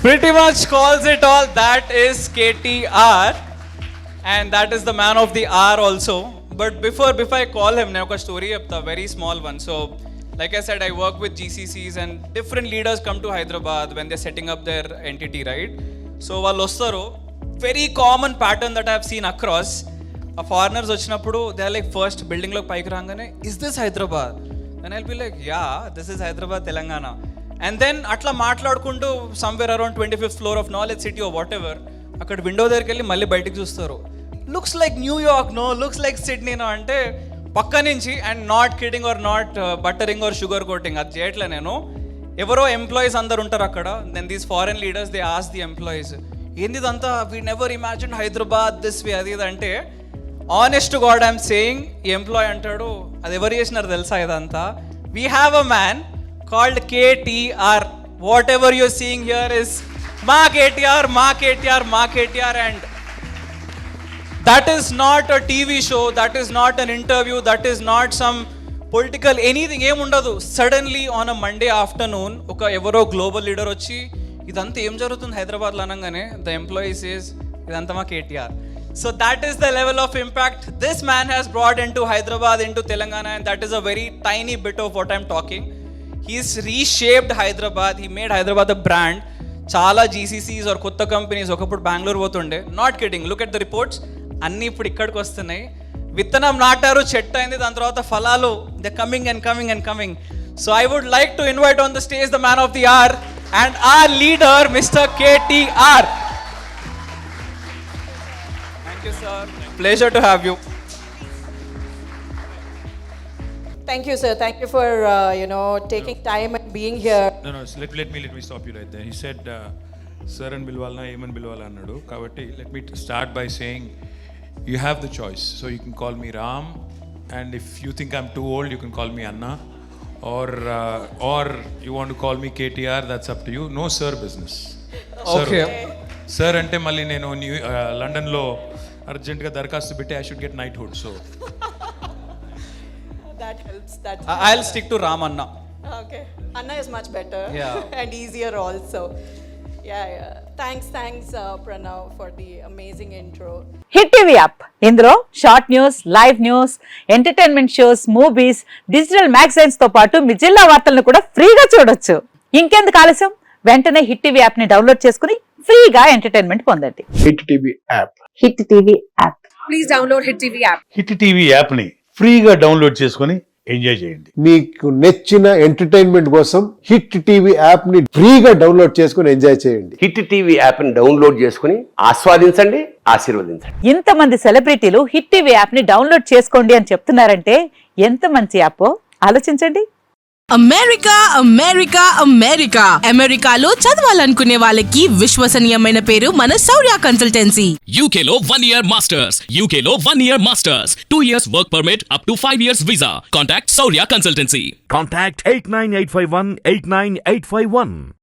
Pretty much calls it all. That is KTR, and that is the man of the hour also. But before I call him, now a story of the very small one. So, like I said, I work with GCCs, and different leaders come to Hyderabad when they're setting up their entity, right? So, వాళ్ళు వస్తారు. Very common pattern that I have seen across. A foreigners వచ్చినప్పుడు they are like first building లో పైకి రాగానే, is this Hyderabad? And I'll be like, yeah, this is Hyderabad, Telangana. And then అట్లా మాట్లాడుకుంటూ somewhere around 25th floor of Knowledge City or whatever, అక్కడ window దగ్గరికి వెళ్ళి మళ్ళీ బయటికి చూస్తారు. Looks like New York no, looks like Sydney no అంటే పక్క నుంచి, and not kidding or not buttering or sugar coating అది చేయట్లే నేను. ఎవరో ఎంప్లాయీస్ అందరు ఉంటారు అక్కడ. Then these foreign leaders they ask the employees, ఏంది ఇదంతా, we never imagine Hyderabad this way అది ఇది అంటే, ఆనెస్ట్ గాడ్ ఐఎమ్ సేయింగ్, ఈ ఎంప్లాయీ అంటాడు, అది ఎవరు చేసినారు తెలుసా ఇదంతా? We have a man called KTR. Whatever you're seeing here is Ma KTR, Ma KTR, Ma KTR, and that is not a TV show, that is not an interview, that is not some political anything. Em undadu. Suddenly on a Monday afternoon, oka evaro global leader వచ్చి ఇదంతా ఏం జరుగుతుంది హైదరాబాద్ లో అనగానే, the employee says ఇదంతా మా KTR. So that is the level of impact this man has brought into Hyderabad, into Telangana, and that is a very tiny bit of what I'm talking. He's reshaped Hyderabad. He made Hyderabad a brand. చాలా GCCs or కొత్త companies ఒకప్పుడు బెంగళూరు పోతుండే. Not kidding, look at the reports, అన్నీ ఇప్పుడు ఇక్కడికి వస్తున్నాయి. విత్తనం నాటారు, చెట్టు అయింది, దాని తర్వాత ఫలాలు they coming and coming and coming. So I would like to invite on the stage the man of the hour and our leader mister KTR. Thank you sir, pleasure to have you. Thank you, sir. Thank you for taking time and being here. No. So let me stop you right there. He said, "Sir and Bilwala, Eman Bilwala annadu." Kabatti, let me start by saying, you have the choice. So you can call me Ram, and if you think I'm too old, you can call me Anna, or you want to call me KTR. That's up to you. No sir business. Okay. Sir ante malli nenu London lo urgent ga darkastu bitte I should get knighthood. So. That helps. I'll stick to Ram Anna. Okay. Anna is much better. Yeah. And easier also. Yeah. Thanks, Pranav, for the amazing intro. Hit TV app, ఇందులో short news, live news, entertainment shows, movies, digital magazines తో పాటు మీ జిల్లా వార్తలను కూడా ఫ్రీగా చూడొచ్చు. ఇంకెందుకు ఆలస్యం, వెంటనే హిట్ టీవీ యాప్ ని డౌన్లోడ్ చేసుకుని ఫ్రీగా ఎంటర్టైన్మెంట్ పొందండి. Hit TV app. Hit TV app. Please download Hit TV app. Hit TV యాప్ని ఫ్రీగా డౌన్లోడ్ చేసుకొని ఎంజాయ్ చేయండి. మీకు నచ్చిన ఎంటర్టైన్మెంట్ కోసం హిట్ టీవీ యాప్ ని ఫ్రీగా డౌన్లోడ్ చేసుకొని ఎంజాయ్ చేయండి. హిట్ టీవీ యాప్ ని డౌన్లోడ్ చేసుకుని ఆస్వాదించండి, ఆశీర్వదించండి. ఇంతమంది సెలబ్రిటీలు హిట్ టీవీ యాప్ ని డౌన్లోడ్ చేసుకోండి అని చెప్తున్నారంటే ఎంత మంచి యాప్ ఆలోచించండి. అమెరికాలో చదవాలనుకునే వాళ్ళకి విశ్వసనీయమైన పేరు మన శౌర్య కన్సల్టెన్సీ. UK లో 1 year masters, UK లో 1 year masters, 2 years work permit up to 5 years visa. Contact Saurya Consultancy. Contact 89851 89851.